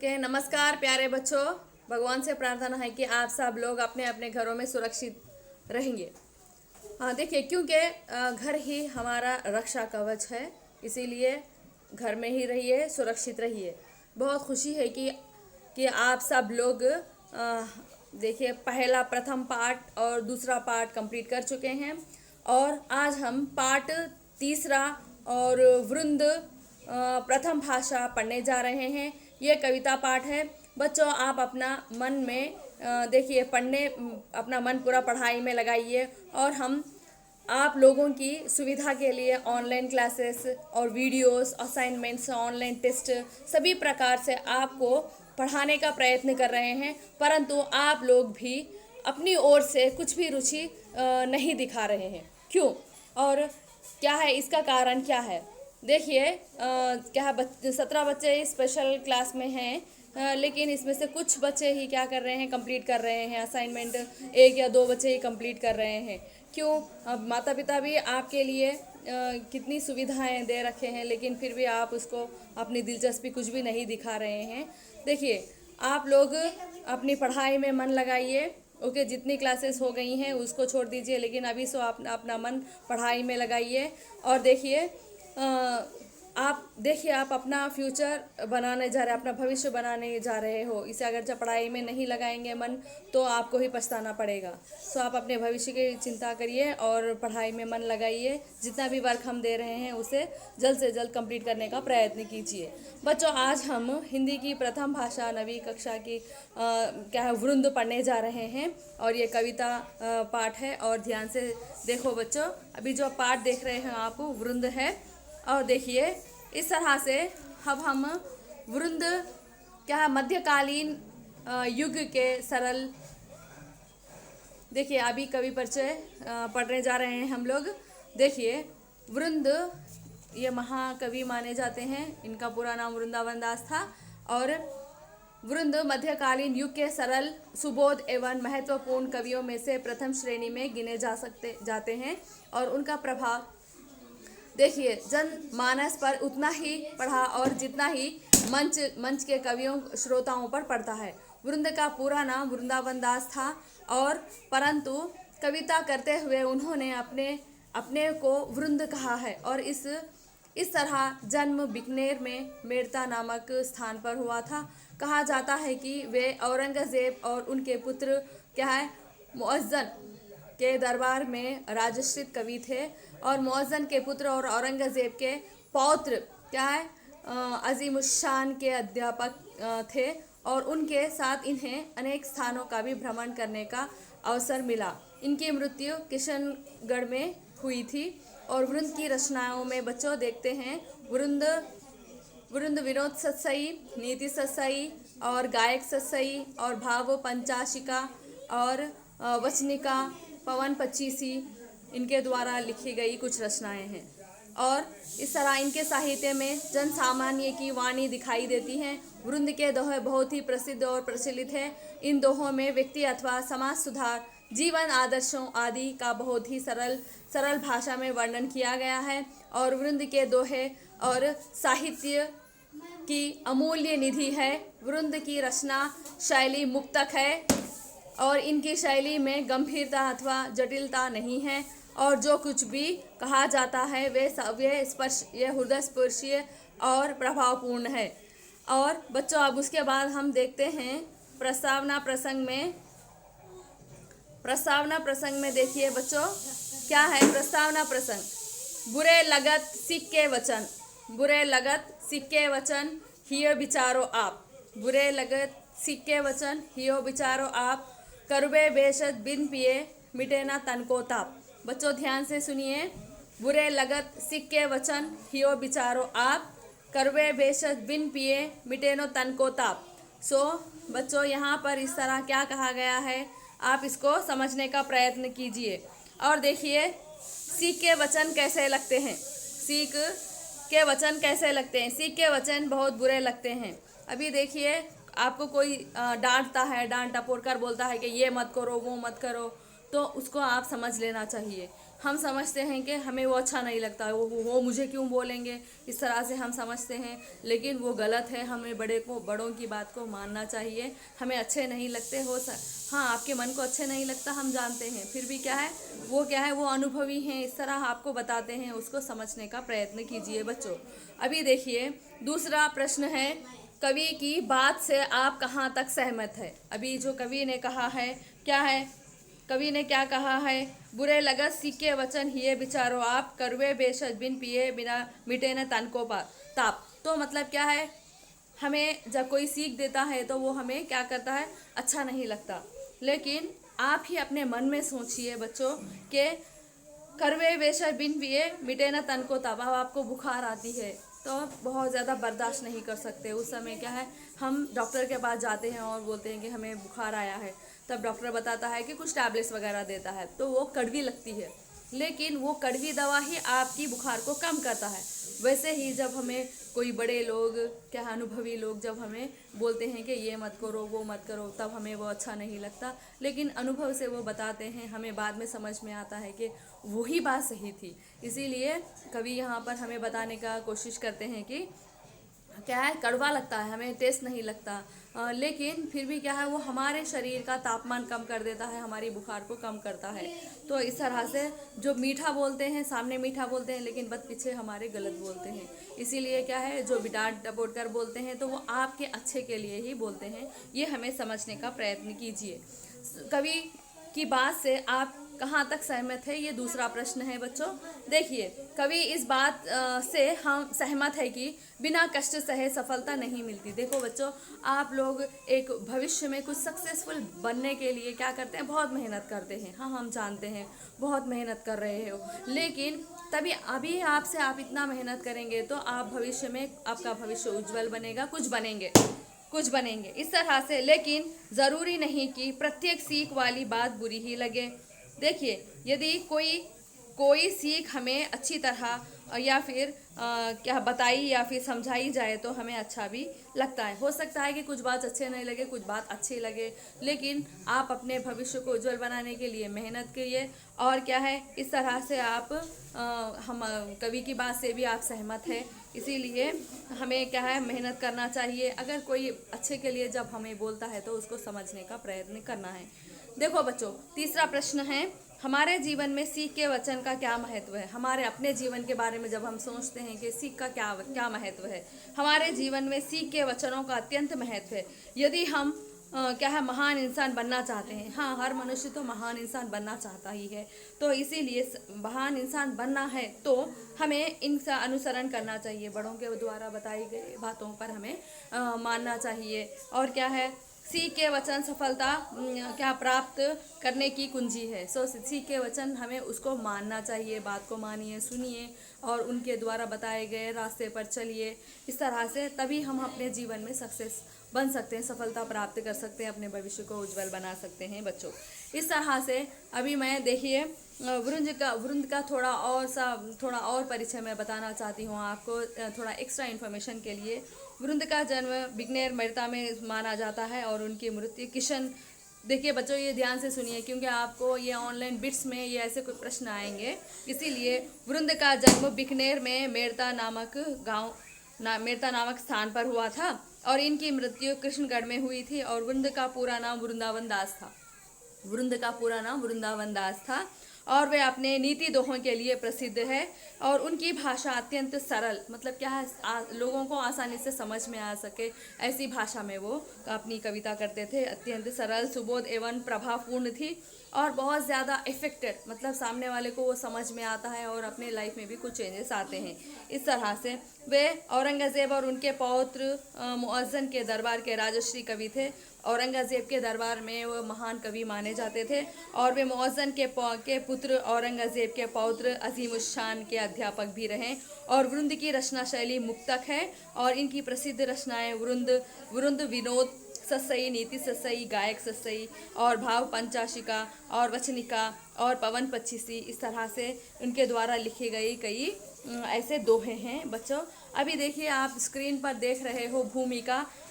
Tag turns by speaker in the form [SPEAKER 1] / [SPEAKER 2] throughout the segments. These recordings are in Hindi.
[SPEAKER 1] चुके हैं। नमस्कार प्यारे बच्चों, भगवान से प्रार्थना है कि आप सब लोग अपने अपने घरों में सुरक्षित रहेंगे। हाँ देखिए, क्योंकि घर ही हमारा रक्षा कवच है, इसीलिए घर में ही रहिए, सुरक्षित रहिए। बहुत खुशी है कि आप सब लोग देखिए पहला प्रथम पार्ट और दूसरा पार्ट कंप्लीट कर चुके हैं और आज हम पार्ट तीसरा और वृंद प्रथम भाषा पढ़ने जा रहे हैं। ये कविता पाठ है। बच्चों, आप अपना मन में देखिए पढ़ने अपना मन पूरा पढ़ाई में लगाइए और हम आप लोगों की सुविधा के लिए ऑनलाइन क्लासेस और वीडियोस, असाइनमेंट्स, ऑनलाइन टेस्ट सभी प्रकार से आपको पढ़ाने का प्रयत्न कर रहे हैं, परंतु आप लोग भी अपनी ओर से कुछ भी रुचि नहीं दिखा रहे हैं। क्यों और क्या है, इसका कारण क्या है? देखिए क्या है, 17 बच्चे स्पेशल क्लास में हैं, लेकिन इसमें से कुछ बच्चे ही क्या कर रहे हैं, कंप्लीट कर रहे हैं असाइनमेंट। 1 या 2 बच्चे ही कंप्लीट कर रहे हैं। क्यों? अब माता पिता भी आपके लिए कितनी सुविधाएं दे रखे हैं, लेकिन फिर भी आप उसको अपनी दिलचस्पी कुछ भी नहीं दिखा रहे हैं। देखिए, आप लोग अपनी पढ़ाई में मन लगाइए। ओके, जितनी क्लासेस हो गई हैं उसको छोड़ दीजिए, लेकिन अभी सो अपना मन पढ़ाई में लगाइए। और देखिए आप अपना फ्यूचर बनाने जा रहे हैं, अपना भविष्य बनाने जा रहे हो। इसे अगर जब पढ़ाई में नहीं लगाएंगे मन, तो आपको ही पछताना पड़ेगा। सो आप अपने भविष्य की चिंता करिए और पढ़ाई में मन लगाइए। जितना भी वर्क हम दे रहे हैं उसे जल्द से जल्द कंप्लीट करने का प्रयत्न कीजिए। बच्चों, आज हम हिंदी की प्रथम भाषा 9वीं कक्षा की क्या है वृंद पढ़ने जा रहे हैं और ये कविता पाठ है। और ध्यान से देखो बच्चों, अभी जो पाठ देख रहे हैं आप वृंद है। और देखिए इस तरह से अब हम वृंद क्या है मध्यकालीन युग के सरल, देखिए अभी कवि परिचय पढ़ने जा रहे हैं हम लोग। देखिए वृंद ये महाकवि माने जाते हैं, इनका पूरा नाम वृंदावन दास था। और वृंद मध्यकालीन युग के सरल, सुबोध एवं महत्वपूर्ण कवियों में से प्रथम श्रेणी में गिने जाते हैं और उनका प्रभाव देखिए जनमानस पर उतना ही पढ़ा और जितना ही मंच के कवियों श्रोताओं पर पड़ता है। वृंद का पूरा नाम वृंदावन दास था और परंतु कविता करते हुए उन्होंने अपने को वृंद कहा है। और इस तरह जन्म बीकानेर में मेड़ता नामक स्थान पर हुआ था। कहा जाता है कि वे औरंगजेब और उनके पुत्र क्या है मुअज्जम के दरबार में राजश्रित कवि थे। और मुअज्जम के पुत्र और औरंगजेब के पौत्र क्या है अजीमुशान के अध्यापक थे और उनके साथ इन्हें अनेक स्थानों का भी भ्रमण करने का अवसर मिला। इनकी मृत्यु किशनगढ़ में हुई थी। और वृंद की रचनाओं में बच्चों देखते हैं वृंद विनोद सत्सई, नीति सत्सई और गायक सत्सई और भाव पंचाशिका और वचनिका पवन पच्चीसी इनके द्वारा लिखी गई कुछ रचनाएं हैं। और इस तरह इनके साहित्य में जन सामान्य की वाणी दिखाई देती हैं। वृंद के दोहे बहुत ही प्रसिद्ध और प्रचलित हैं। इन दोहों में व्यक्ति अथवा समाज सुधार, जीवन आदर्शों आदि का बहुत ही सरल भाषा में वर्णन किया गया है। और वृंद के दोहे और साहित्य की अमूल्य निधि है। वृंद की रचना शैली मुक्तक है और इनकी शैली में गंभीरता अथवा जटिलता नहीं है। और जो कुछ भी कहा जाता है वे हृदय स्पर्शीय और प्रभावपूर्ण है। और बच्चों, अब उसके बाद हम देखते हैं प्रस्तावना प्रसंग में देखिए बच्चों क्या है प्रस्तावना प्रसंग। बुरे लगत सिक्के वचन हियो विचारो आप। बुरे लगत सिक्के वचन हियो विचारो आप। करुबे बेशत बिन पिए मिटे ना तन को ताप। बच्चों ध्यान से सुनिए। बुरे लगत सिक्के वचन हियो विचारो आप। करुबे बेशत बिन पिए मिटे नो तन को ताप। सो बच्चों, यहाँ पर इस तरह क्या कहा गया है, आप इसको समझने का प्रयत्न कीजिए। और देखिए सीख के वचन कैसे लगते हैं। सीख के वचन बहुत बुरे लगते हैं। अभी देखिए आपको कोई डांटता है, डांट टपोर कर बोलता है कि ये मत करो वो मत करो, तो उसको आप समझ लेना चाहिए। हम समझते हैं कि हमें वो अच्छा नहीं लगता, वो मुझे क्यों बोलेंगे, इस तरह से हम समझते हैं, लेकिन वो गलत है। हमें बड़ों की बात को मानना चाहिए। हमें अच्छे नहीं लगते हाँ, आपके मन को अच्छे नहीं लगता, हम जानते हैं, फिर भी क्या है वो अनुभवी हैं, इस तरह आपको बताते हैं, उसको समझने का प्रयत्न कीजिए बच्चों। अभी देखिए दूसरा प्रश्न है, कवि की बात से आप कहाँ तक सहमत है। अभी जो कवि ने कहा है क्या है, कवि ने क्या कहा है, बुरे लगत सीखे वचन हिये विचारो आप, करवे बेशज बिन पिए बिना मिटे न तन को ताप। तो मतलब क्या है, हमें जब कोई सीख देता है तो वो हमें क्या करता है, अच्छा नहीं लगता, लेकिन आप ही अपने मन में सोचिए बच्चों कि करवे बेशर बिन पिए मिटे न तन को ताप। अब आपको बुखार आती है तो बहुत ज़्यादा बर्दाश्त नहीं कर सकते, उस समय क्या है, हम डॉक्टर के पास जाते हैं और बोलते हैं कि हमें बुखार आया है, तब डॉक्टर बताता है कि कुछ टैबलेट्स वगैरह देता है, तो वो कड़वी लगती है, लेकिन वो कड़वी दवा ही आपकी बुखार को कम करता है। वैसे ही जब हमें कोई बड़े लोग, क्या अनुभवी लोग जब हमें बोलते हैं कि ये मत करो वो मत करो, तब हमें वो अच्छा नहीं लगता, लेकिन अनुभव से वो बताते हैं, हमें बाद में समझ में आता है कि वही बात सही थी। इसीलिए कवि यहाँ पर हमें बताने का कोशिश करते हैं कि क्या है, कड़वा लगता है, हमें टेस्ट नहीं लगता, लेकिन फिर भी क्या है, वो हमारे शरीर का तापमान कम कर देता है, हमारी बुखार को कम करता है। तो इस तरह से जो मीठा बोलते हैं, सामने मीठा बोलते हैं, लेकिन बद पीछे हमारे गलत बोलते हैं। इसीलिए क्या है, जो डांट डपोट कर बोलते हैं तो वो आपके अच्छे के लिए ही बोलते हैं, ये हमें समझने का प्रयत्न कीजिए। कवि की बात से आप कहाँ तक सहमत है, ये दूसरा प्रश्न है बच्चों। देखिए, कवि इस बात से हम सहमत है कि बिना कष्ट सहे सफलता नहीं मिलती। देखो बच्चों, आप लोग एक भविष्य में कुछ सक्सेसफुल बनने के लिए क्या करते हैं, बहुत मेहनत करते हैं, हाँ हम जानते हैं, बहुत मेहनत कर रहे हो, लेकिन तभी अभी आपसे आप इतना मेहनत करेंगे तो आप भविष्य में, आपका भविष्य उज्जवल बनेगा, कुछ बनेंगे इस तरह से। लेकिन ज़रूरी नहीं कि प्रत्येक सीख वाली बात बुरी ही लगे। देखिए, यदि कोई सीख हमें अच्छी तरह या फिर क्या बताई या फिर समझाई जाए तो हमें अच्छा भी लगता है। हो सकता है कि कुछ बात अच्छे नहीं लगे, कुछ बात अच्छी लगे, लेकिन आप अपने भविष्य को उज्जवल बनाने के लिए मेहनत करिए। और क्या है, इस तरह से आप हम कवि की बात से भी आप सहमत है, इसीलिए हमें क्या है, मेहनत करना चाहिए। अगर कोई अच्छे के लिए जब हमें बोलता है तो उसको समझने का प्रयत्न करना है। देखो बच्चों, तीसरा प्रश्न है, हमारे जीवन में सीख के वचन का क्या महत्व है। हमारे अपने जीवन के बारे में जब हम सोचते हैं कि सीख का क्या महत्व है, हमारे जीवन में सीख के वचनों का अत्यंत महत्व है। यदि हम क्या है, महान इंसान बनना चाहते हैं, हाँ हर मनुष्य तो महान इंसान बनना चाहता ही है, तो इसीलिए महान इंसान बनना है तो हमें इनका अनुसरण करना चाहिए, बड़ों के द्वारा बताई गई बातों पर हमें मानना चाहिए। और क्या है, सीख के वचन सफलता क्या प्राप्त करने की कुंजी है। सीख के वचन हमें उसको मानना चाहिए, बात को मानिए, सुनिए और उनके द्वारा बताए गए रास्ते पर चलिए। इस तरह से तभी हम अपने जीवन में सक्सेस बन सकते हैं, सफलता प्राप्त कर सकते हैं, अपने भविष्य को उज्जवल बना सकते हैं बच्चों। इस तरह से अभी मैं देखिए वृंद का थोड़ा और परिचय मैं बताना चाहती हूँ आपको, थोड़ा एक्स्ट्रा इन्फॉर्मेशन के लिए। वृंद का जन्म बिकनेर मेड़ता में माना जाता है और उनकी मृत्यु किशन। देखिए बच्चों, ये ध्यान से सुनिए क्योंकि आपको ये ऑनलाइन बिट्स में ये ऐसे कुछ प्रश्न आएंगे, इसीलिए वृंद का जन्म बिकनेर में मेड़ता नामक स्थान पर हुआ था और इनकी मृत्यु कृष्णगढ़ में हुई थी। और वृंद का पूरा नाम वृंदावन दास था। वृंद का पूरा नाम वृंदावन दास था और वे अपने नीति दोहों के लिए प्रसिद्ध है। और उनकी भाषा अत्यंत सरल, मतलब क्या है, लोगों को आसानी से समझ में आ सके ऐसी भाषा में वो अपनी कविता करते थे। अत्यंत सरल, सुबोध एवं प्रभावपूर्ण थी और बहुत ज़्यादा इफेक्टेड, मतलब सामने वाले को वो समझ में आता है और अपने लाइफ में भी कुछ चेंजेस आते हैं। इस तरह से वे औरंगज़ेब और उनके पौत्र मुअज्जन के दरबार के राजश्री कवि थे। औरंगज़ेब के दरबार में वो महान कवि माने जाते थे और वे मुअज्जन के पुत्र औरंगज़ेब के पौत्र अजीमुशान के अध्यापक भी रहे। और वृंद की रचना शैली मुक्तक है और इनकी प्रसिद्ध रचनाएं वृंद विनोद सस्सई, नीति सस्सई, गायक सस्सई और भाव पंचाशिका और वचनिका और पवन पच्चीसी, इस तरह से उनके द्वारा लिखी गई कई ऐसे दोहे हैं बच्चों। अभी देखिए, आप स्क्रीन पर देख रहे हो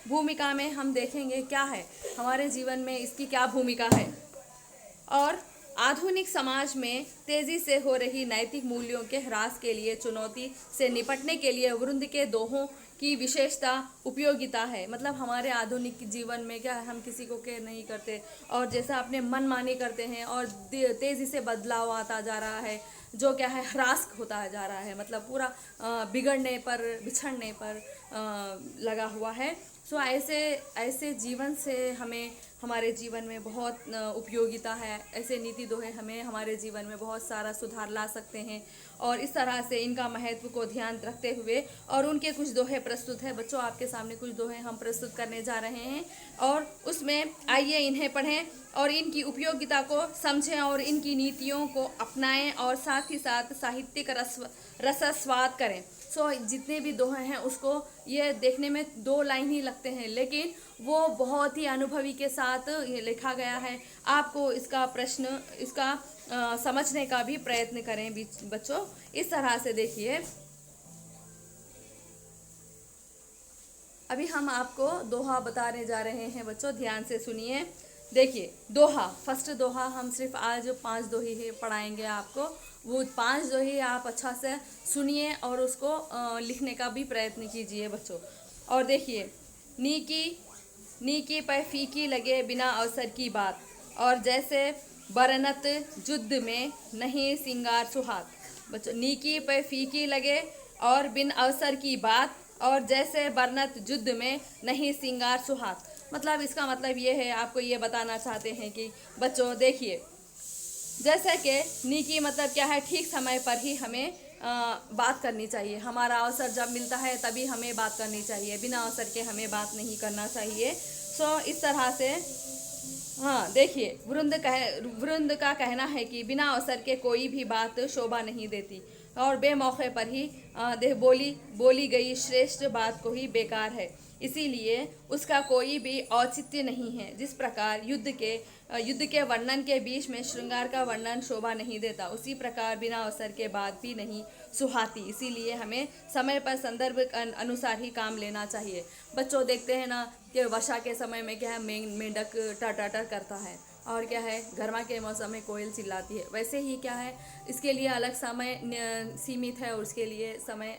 [SPEAKER 1] भूमिका में हम देखेंगे क्या है हमारे जीवन में इसकी क्या भूमिका है। और आधुनिक समाज में तेजी से हो रही नैतिक मूल्यों के ह्रास के लिए चुनौती से निपटने के लिए वृंद के दोहों की विशेषता उपयोगिता है। मतलब हमारे आधुनिक जीवन में क्या है, हम किसी को केयर नहीं करते और जैसा अपने मन मानी करते हैं और तेजी से बदलाव आता जा रहा है, जो क्या है ह्रास होता जा रहा है, मतलब पूरा बिगड़ने पर बिछड़ने पर लगा हुआ है। सो ऐसे ऐसे जीवन से हमें हमारे जीवन में बहुत उपयोगिता है। ऐसे नीति दोहे हमें हमारे जीवन में बहुत सारा सुधार ला सकते हैं और इस तरह से इनका महत्व को ध्यान रखते हुए और उनके कुछ दोहे प्रस्तुत है बच्चों, आपके सामने कुछ दोहे हम प्रस्तुत करने जा रहे हैं और उसमें आइए इन्हें पढ़ें और इनकी उपयोगिता को समझें और इनकी नीतियों को अपनाएं और साथ ही साथ साहित्यिक रसास्वाद करें। सो जितने भी दोहे हैं उसको ये देखने में 2 लाइन ही लगते हैं, लेकिन वो बहुत ही अनुभवी के साथ ये लिखा गया है। आपको इसका समझने का भी प्रयत्न करें बच्चों। इस तरह से देखिए, अभी हम आपको दोहा बताने जा रहे हैं बच्चों, ध्यान से सुनिए। देखिए दोहा, फर्स्ट दोहा हम सिर्फ आज 5 दोहे ही पढ़ाएंगे आपको। वो 5 दोहे आप अच्छा से सुनिए और उसको लिखने का भी प्रयत्न कीजिए बच्चों। और देखिए, नीकी पे फीकी लगे बिना अवसर की बात, और जैसे बरनत युद्ध में नहीं सिंगार सुहाग। बच्चों, नीकी पे फीकी लगे और बिन अवसर की बात, और जैसे बरनत युद्ध में नहीं सिंगार सुहाग। मतलब इसका मतलब ये है, आपको ये बताना चाहते हैं कि बच्चों देखिए, जैसे कि नीकी मतलब क्या है, ठीक समय पर ही हमें बात करनी चाहिए। हमारा अवसर जब मिलता है तभी हमें बात करनी चाहिए, बिना अवसर के हमें बात नहीं करना चाहिए। सो इस तरह से हाँ देखिए, वृंद का कहना है कि बिना अवसर के कोई भी बात शोभा नहीं देती और बेमौके पर ही बोली गई श्रेष्ठ बात को ही बेकार है, इसीलिए उसका कोई भी औचित्य नहीं है। जिस प्रकार युद्ध के वर्णन के बीच में श्रृंगार का वर्णन शोभा नहीं देता, उसी प्रकार बिना अवसर के बात भी नहीं सुहाती। इसीलिए हमें समय पर संदर्भ अनुसार ही काम लेना चाहिए। बच्चों देखते हैं ना कि वर्षा के समय में क्या है, मेंढक टर करता है और क्या है, गर्मा के मौसम में कोयल चिल्लाती है। वैसे ही क्या है, इसके लिए अलग समय सीमित है और उसके लिए समय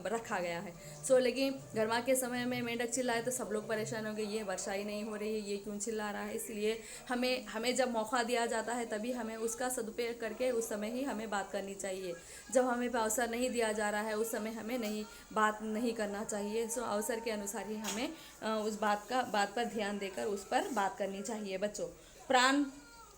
[SPEAKER 1] रखा गया है। लेकिन गर्मा के समय में मेंढक चिल्लाए तो सब लोग परेशान हो गए, ये वर्षा ही नहीं हो रही है, ये क्यों चिल्ला रहा है। इसलिए हमें जब मौका दिया जाता है तभी हमें उसका सदुपयोग करके उस समय ही हमें बात करनी चाहिए। जब हमें अवसर नहीं दिया जा रहा है उस समय हमें बात नहीं करना चाहिए। अवसर के अनुसार ही हमें उस बात पर ध्यान देकर उस पर बात करनी चाहिए बच्चों। प्राण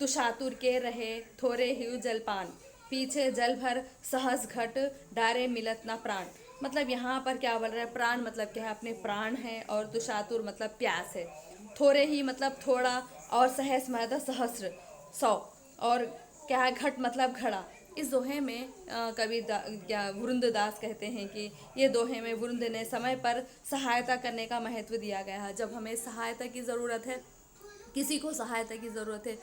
[SPEAKER 1] तुषातुर के रहे थोरे ही जलपान, पीछे जल भर सहज घट डारे मिलत ना प्राण। मतलब यहाँ पर क्या बोल रहा है, प्राण मतलब क्या है, अपने प्राण है, और तुषातुर मतलब प्यास है, थोड़े ही मतलब थोड़ा, और सहस मतलब सहस्र 100, और क्या है घट मतलब घड़ा। इस दोहे में कवि वृंददास कहते हैं कि ये दोहे में वृंद ने समय पर सहायता करने का महत्व दिया गया है। जब हमें सहायता की ज़रूरत है, किसी को सहायता की ज़रूरत है,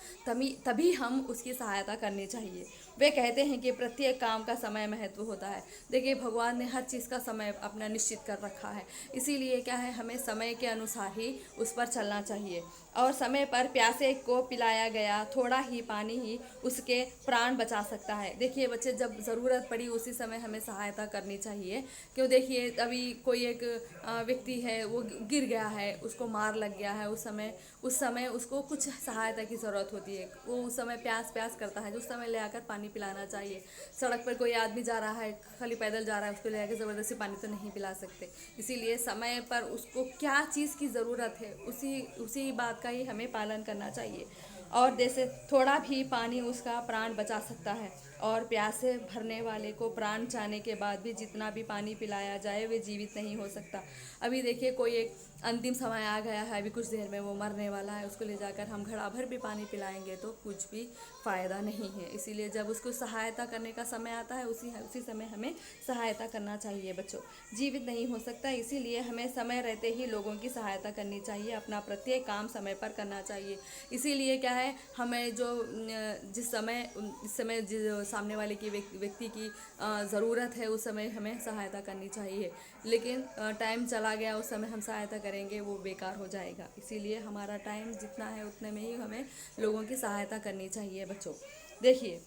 [SPEAKER 1] तभी हम उसकी सहायता करनी चाहिए। वे कहते हैं कि प्रत्येक काम का समय महत्व होता है। देखिए भगवान ने हर चीज़ का समय अपना निश्चित कर रखा है, इसीलिए क्या है, हमें समय के अनुसार ही उस पर चलना चाहिए। और समय पर प्यासे को पिलाया गया थोड़ा ही पानी ही उसके प्राण बचा सकता है। देखिए बच्चे, जब ज़रूरत पड़ी उसी समय हमें सहायता करनी चाहिए। क्यों, देखिए अभी कोई एक व्यक्ति है, वो गिर गया है, उसको मार लग गया है, उस समय उसको कुछ सहायता की ज़रूरत होती है। वो उस समय प्यास करता है, उस समय ले आकर पानी पिलाना चाहिए। सड़क पर कोई आदमी जा रहा है, खाली पैदल जा रहा है, उसको ले आकर ज़बरदस्ती पानी तो नहीं पिला सकते। इसीलिए समय पर उसको क्या चीज़ की ज़रूरत है उसी बात का ही हमें पालन करना चाहिए। और जैसे थोड़ा भी पानी उसका प्राण बचा सकता है, और प्यासे भरने वाले को प्राण जाने के बाद भी जितना भी पानी पिलाया जाए वे जीवित नहीं हो सकता। अभी देखिए कोई एक अंतिम समय आ गया है, अभी कुछ देर में वो मरने वाला है, उसको ले जाकर हम घड़ा भर भी पानी पिलाएंगे तो कुछ भी फ़ायदा नहीं है। इसीलिए जब उसको सहायता करने का समय आता है उसी समय हमें सहायता करना चाहिए बच्चों। जीवित नहीं हो सकता, इसीलिए हमें समय रहते ही लोगों की सहायता करनी चाहिए, अपना प्रत्येक काम समय पर करना चाहिए। इसीलिए क्या है, हमें इस समय जो सामने वाले की व्यक्ति की ज़रूरत है उस समय हमें सहायता करनी चाहिए। लेकिन टाइम चला गया, उस समय हम सहायता करेंगे वो बेकार हो जाएगा। इसीलिए हमारा टाइम जितना है उतने में ही हमें लोगों की सहायता करनी चाहिए बच्चों। देखिए,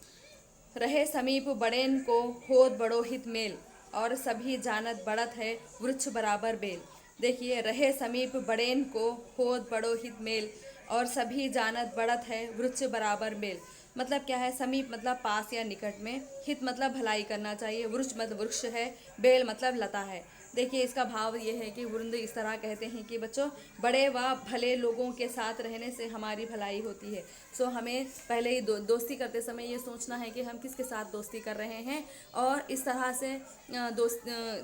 [SPEAKER 1] रहे समीप बड़ेन को होत बड़ो हित मेल, और सभी जानत बढ़त है वृक्ष बराबर बेल। देखिए, रहे समीप बड़ेन को होत बड़ो हित मेल, और सभी जानत बढ़त है वृक्ष बराबर बेल। मतलब क्या है? समीप मतलब पास या निकट में, हित मतलब भलाई करना चाहिए, वृक्ष मतलब वृक्ष है, बेल मतलब लता है। देखिए, इसका भाव ये है कि वृंद इस तरह कहते हैं कि बच्चों, बड़े व भले लोगों के साथ रहने से हमारी भलाई होती है। सो हमें पहले ही दोस्ती करते समय ये सोचना है कि हम किसके साथ दोस्ती कर रहे हैं, और इस तरह से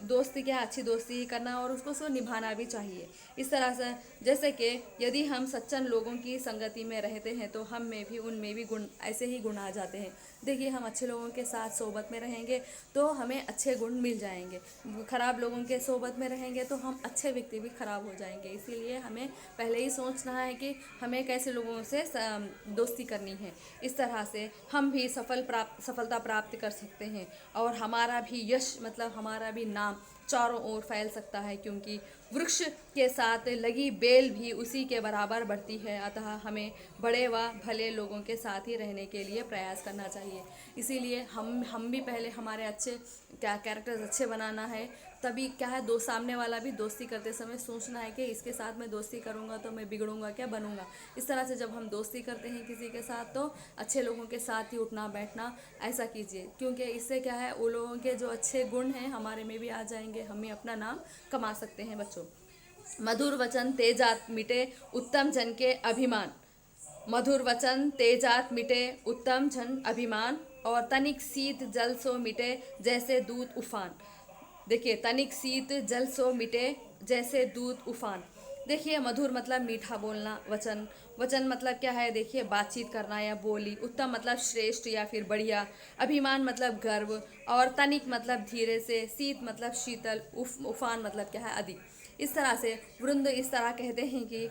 [SPEAKER 1] दोस्ती क्या, अच्छी दोस्ती ही करना, और उसको निभाना भी चाहिए। इस तरह से जैसे कि यदि हम सज्जन लोगों की संगति में रहते हैं तो हम में भी उनमें भी गुण, ऐसे ही गुण आ जाते हैं। देखिए, हम अच्छे लोगों के साथ सोबत में रहेंगे तो हमें अच्छे गुण मिल जाएंगे, खराब लोगों के सोबत में रहेंगे तो हम अच्छे व्यक्ति भी खराब हो जाएंगे। इसीलिए हमें पहले ही सोचना है कि हमें कैसे लोगों से दोस्ती करनी है। इस तरह से हम भी सफलता प्राप्त कर सकते हैं, और हमारा भी यश मतलब हमारा भी नाम चारों ओर फैल सकता है, क्योंकि वृक्ष के साथ लगी बेल भी उसी के बराबर बढ़ती है। अतः हमें बड़े व भले लोगों के साथ ही रहने के लिए प्रयास करना चाहिए। इसीलिए हम भी पहले हमारे अच्छे कैरेक्टर्स अच्छे बनाना है, तभी क्या है, दो सामने वाला भी दोस्ती करते समय सोचना है कि इसके साथ मैं दोस्ती करूंगा तो मैं बिगड़ूंगा क्या, बनूंगा। इस तरह से जब हम दोस्ती करते हैं किसी के साथ तो अच्छे लोगों के साथ ही उठना बैठना ऐसा कीजिए, क्योंकि इससे क्या है, वो लोगों के जो अच्छे गुण हैं हमारे में भी आ जाएंगे, हम ही अपना नाम कमा सकते हैं। बच्चों, मधुर वचन तेजात मिटे उत्तम जन के अभिमान। मधुर वचन तेजात मिटे उत्तम जन अभिमान, और तनिक शीत जल सो मिटे जैसे दूध उफान। देखिए, तनिक शीत जल सो मिटे जैसे दूध उफान। देखिए, मधुर मतलब मीठा बोलना, वचन मतलब क्या है? देखिए, बातचीत करना या बोली। उत्तम मतलब श्रेष्ठ या फिर बढ़िया। अभिमान मतलब गर्व, और तनिक मतलब धीरे से, शीत मतलब शीतल, उफान मतलब क्या है? अधिक। इस तरह से वृंद इस तरह कहते हैं कि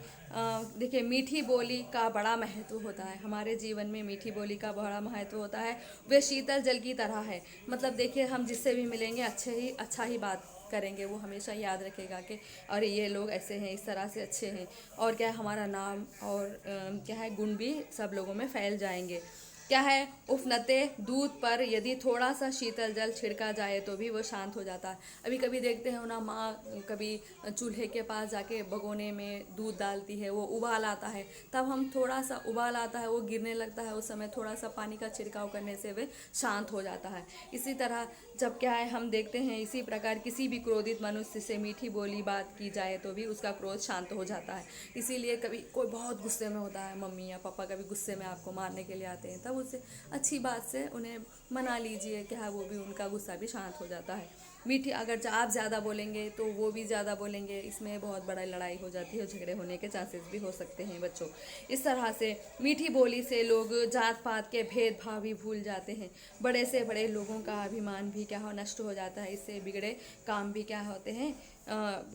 [SPEAKER 1] देखिए, मीठी बोली का बड़ा महत्व होता है हमारे जीवन में। मीठी बोली का बड़ा महत्व होता है। वे शीतल जल की तरह है। मतलब देखिए, हम जिससे भी मिलेंगे अच्छा ही बात करेंगे, वो हमेशा याद रखेगा कि अरे ये लोग ऐसे हैं, इस तरह से अच्छे हैं, और क्या है, हमारा नाम और क्या है, गुण भी सब लोगों में फैल जाएंगे। क्या है, उफनते दूध पर यदि थोड़ा सा शीतल जल छिड़का जाए तो भी वो शांत हो जाता है। अभी कभी देखते हैं ना, माँ कभी चूल्हे के पास जाके भगोने में दूध डालती है, वो उबाल आता है, तब हम थोड़ा सा उबाल आता है, वो गिरने लगता है, उस समय थोड़ा सा पानी का छिड़काव करने से वे शांत हो जाता है। इसी तरह जब क्या है, हम देखते हैं इसी प्रकार किसी भी क्रोधित मनुष्य से मीठी बोली बात की जाए तो भी उसका क्रोध शांत हो जाता है। इसीलिए कभी कोई बहुत गुस्से में होता है, मम्मी या पापा कभी गुस्से में आपको मारने के लिए आते हैं, तब उससे अच्छी बात से उन्हें मना लीजिए, क्या वो भी, उनका गुस्सा भी शांत हो जाता है। मीठी अगर आप ज़्यादा बोलेंगे तो वो भी ज़्यादा बोलेंगे, इसमें बहुत बड़ा लड़ाई हो जाती है, झगड़े होने के चांसेस भी हो सकते हैं बच्चों। इस तरह से मीठी बोली से लोग जात पात के भेदभाव भी भूल जाते हैं। बड़े से बड़े लोगों का अभिमान भी क्या हो, नष्ट हो जाता है। इससे बिगड़े काम भी क्या होते हैं,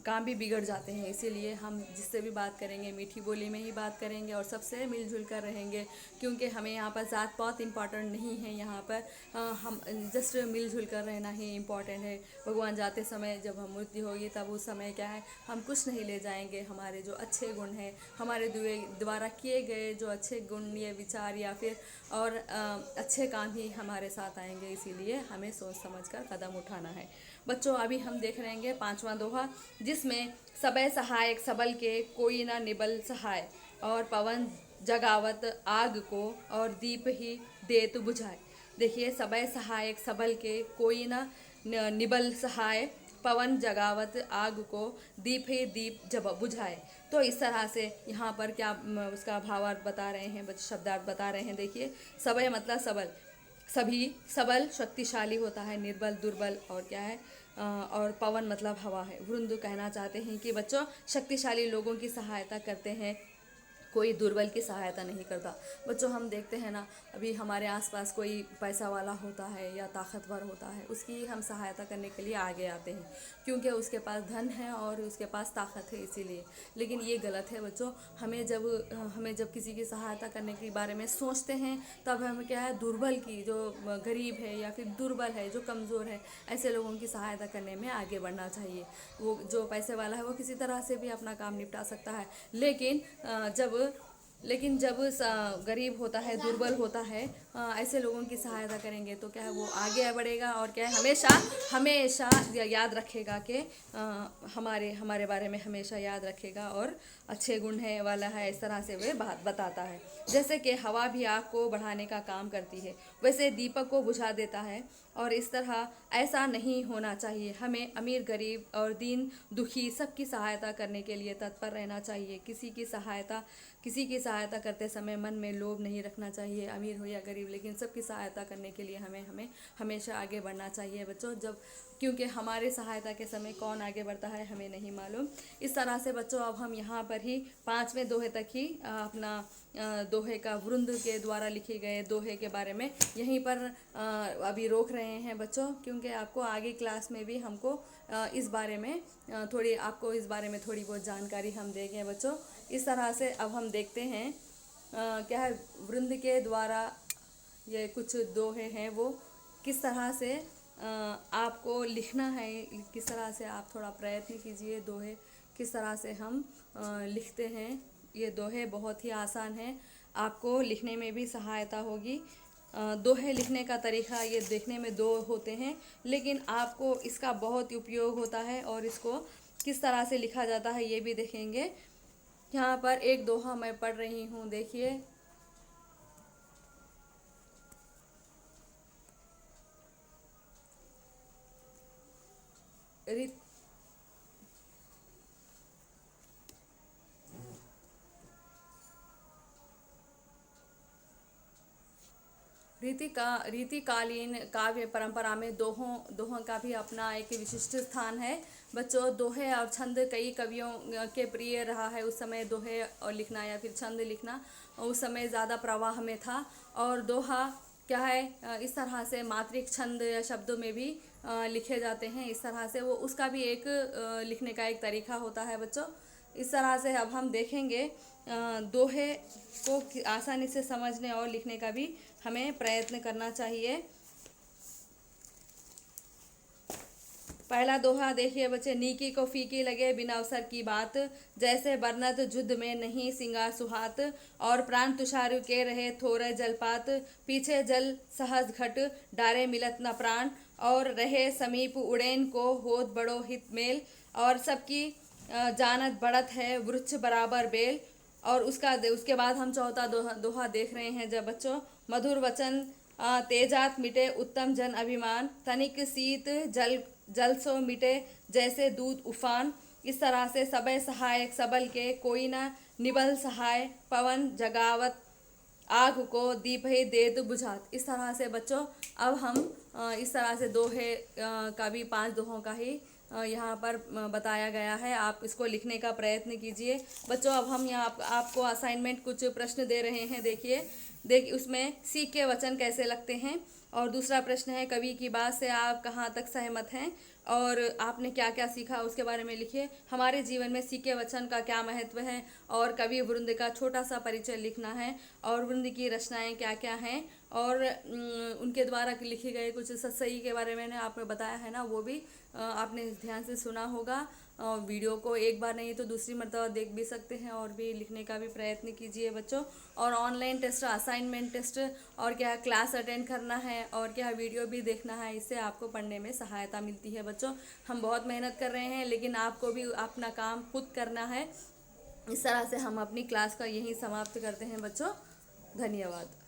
[SPEAKER 1] काम भी बिगड़ जाते हैं। इसीलिए हम जिससे भी बात करेंगे मीठी बोली में ही बात करेंगे, और सबसे मिलजुल कर रहेंगे, क्योंकि हमें यहाँ पर ज़ात पात इम्पॉर्टेंट नहीं है। यहाँ पर हम जस्ट मिलजुल कर रहना ही इम्पॉर्टेंट है। भगवान जाते समय जब हम मृत्यु होगी तब उस समय क्या है, हम कुछ नहीं ले जाएंगे, हमारे जो अच्छे गुण हैं, हमारे द्वारा किए गए जो अच्छे गुण या विचार या फिर और अच्छे काम ही हमारे साथ आएंगे। इसीलिए हमें सोच समझ कर कदम उठाना है। बच्चों, अभी हम देख रहेंगे 5वां दोहा, जिसमें सबे सहायक सबल के कोई ना निबल सहाय, और पवन जगावत आग को, और दीप ही देत बुझाए। देखिए, सबे सहायक सबल के कोई ना निबल सहाय, पवन जगावत आग को, दीप ही दीप जब बुझाए। तो इस तरह से यहाँ पर क्या उसका भावार्थ बता रहे हैं, शब्दार्थ बता रहे हैं। देखिए, सबय मतलब सबल, सभी सबल शक्तिशाली होता है, निर्बल दुर्बल, और क्या है, और पवन मतलब हवा है। वृंद कहना चाहते हैं कि बच्चों, शक्तिशाली लोगों की सहायता करते हैं, कोई दुर्बल की सहायता नहीं करता। बच्चों, हम देखते हैं ना, अभी हमारे आसपास कोई पैसा वाला होता है या ताकतवर होता है, उसकी हम सहायता करने के लिए आगे आते हैं, क्योंकि उसके पास धन है और उसके पास ताकत है, इसीलिए। लेकिन ये गलत है बच्चों। हमें जब किसी की सहायता करने के बारे में सोचते हैं, तब हमें क्या है, दुर्बल की, जो गरीब है या फिर दुर्बल है, जो कमज़ोर है, ऐसे लोगों की सहायता करने में आगे बढ़ना चाहिए। वो जो पैसे वाला है वो किसी तरह से भी अपना काम निपटा सकता है, लेकिन जब लेकिन जब गरीब होता है, दुर्बल होता है, ऐसे लोगों की सहायता करेंगे तो क्या है वो आगे बढ़ेगा और क्या है हमेशा हमेशा याद रखेगा कि हमारे हमारे बारे में हमेशा याद रखेगा और अच्छे गुण है वाला है, इस तरह से वह बात बताता है। जैसे कि हवा भी आग को बढ़ाने का काम करती है, वैसे दीपक को बुझा देता है। और इस तरह ऐसा नहीं होना चाहिए। हमें अमीर गरीब और दीन दुखी सबकी सहायता करने के लिए तत्पर रहना चाहिए। किसी की सहायता करते समय मन में लोभ नहीं रखना चाहिए, अमीर हो या गरीब, लेकिन सबकी सहायता करने के लिए हमें हमें हमेशा आगे बढ़ना चाहिए बच्चों। क्योंकि हमारे सहायता के समय कौन आगे बढ़ता है हमें नहीं मालूम। इस तरह से बच्चों अब हम यहाँ पर ही 5वें दोहे तक ही अपना दोहे का वृंद के द्वारा लिखे गए दोहे के बारे में यहीं पर अभी रोक रहे हैं बच्चों, क्योंकि आपको आगे क्लास में भी हमको इस बारे में थोड़ी बहुत जानकारी हम देंगे बच्चों। इस तरह से अब हम देखते हैं क्या है वृंद के द्वारा ये कुछ दोहे हैं वो किस तरह से आपको लिखना है, किस तरह से आप थोड़ा प्रयत्न कीजिए। दोहे किस तरह से हम लिखते हैं, ये दोहे बहुत ही आसान है, आपको लिखने में भी सहायता होगी। दोहे लिखने का तरीका ये देखने में दो होते हैं, लेकिन आपको इसका बहुत उपयोग होता है और इसको किस तरह से लिखा जाता है ये भी देखेंगे। यहाँ पर एक दोहा मैं पढ़ रही हूँ, देखिए। रीतिकालीन काव्य परंपरा में दोहों का भी अपना एक विशिष्ट स्थान है बच्चों। दोहे और छंद कई कवियों के प्रिय रहा है। उस समय दोहे और लिखना या फिर छंद लिखना उस समय ज़्यादा प्रवाह में था। और दोहा क्या है इस तरह से मात्रिक छंद या शब्दों में भी लिखे जाते हैं। इस तरह से वो उसका भी एक लिखने का एक तरीका होता है बच्चों। इस तरह से अब हम देखेंगे दोहे को आसानी से समझने और लिखने का भी हमें प्रयत्न करना चाहिए। पहला दोहा देखिए बच्चे। नीकी को फीकी लगे बिना अवसर की बात, जैसे बरनत युद्ध में नहीं सिंगार सुहात। और प्राण तुषार के रहे थोड़े जलपात, पीछे जल सहज घट डारे मिलत न प्राण। और रहे समीप उड़ेन को होत बड़ो हित मेल, और सबकी जानत बढ़त है वृक्ष बराबर बेल। और उसके बाद हम चौथा दोहा देख रहे हैं जब बच्चों। मधुर वचन तेजात मिटे उत्तम जन अभिमान, तनिक शीत जल सो मिटे जैसे दूध उफान। इस तरह से सबे सहायक सबल के कोई न निबल सहाय, पवन जगावत आग को दीप ही देत बुझात। इस तरह से बच्चों अब हम इस तरह से दोहे का भी 5 दोहों का ही यहाँ पर बताया गया है। आप इसको लिखने का प्रयत्न कीजिए बच्चों। अब हम यहाँ आपको असाइनमेंट कुछ प्रश्न दे रहे हैं, देखिए उसमें सीख के वचन कैसे लगते हैं। और दूसरा प्रश्न है कवि की बात से आप कहाँ तक सहमत हैं और आपने क्या क्या सीखा उसके बारे में लिखिए। हमारे जीवन में सीख के वचन का क्या महत्व है और कवि वृंद का छोटा सा परिचय लिखना है। और वृंद की रचनाएं क्या क्या हैं और उनके द्वारा लिखे गए कुछ सत्सई के बारे में आपने बताया है ना, वो भी आपने ध्यान से सुना होगा। वीडियो को एक बार नहीं तो दूसरी मर्तबा देख भी सकते हैं और भी लिखने का भी प्रयत्न कीजिए बच्चों। और ऑनलाइन टेस्ट, असाइनमेंट टेस्ट और क्या क्लास अटेंड करना है और क्या वीडियो भी देखना है, इससे आपको पढ़ने में सहायता मिलती है बच्चों। हम बहुत मेहनत कर रहे हैं लेकिन आपको भी अपना काम खुद करना है। इस तरह से हम अपनी क्लास का यहीं समाप्त करते हैं बच्चों। धन्यवाद।